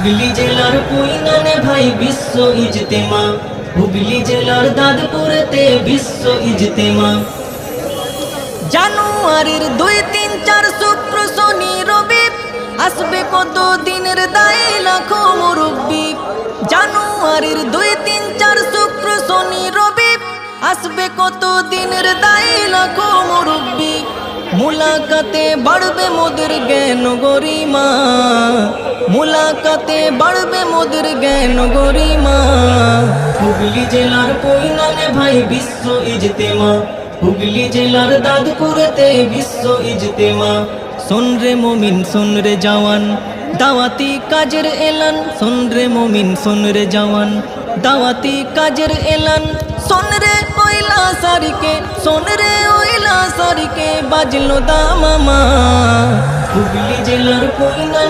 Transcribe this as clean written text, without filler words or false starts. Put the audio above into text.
হুগলি জেলার কুইনানে ভাই বিশ্ব ইজতেমা, হুগলি জেলার দাদপুরেতে বিশ্ব ইজতেমা। জানুয়ারির 2, 3, 4 শুক্র শনি রবি আসবে কত দিনের দায়ে লাখো মুরব্বি। জানুয়ারির 2, 3, 4 শুক্র শনি রবি আসবে কত দিনের দায়ে লাখো মুরব্বি। মুলাকাতে বাড়বে মোদের জ্ঞান গরিমা, মুলাকাতে বাড়বে মোদের জ্ঞান গরিমা। হুগলি জেলার কুইনানে ভাই বিশ্ব ইজতেমা, হুগলি জেলার দাদপুরেতে বিশ্ব ইজতেমা। শোন রে মুমিন শোন রে জওয়ান, দাওয়াতি কাজের এলান। শোন রে মুমিন শোন রে জওয়ান, দাওয়াতি কাজের এলান। শোন রে ওইলা সারিকে, শোন রে ওইলা সারিকে বাজলো দামামা। হুগলি জেলার কুইনানে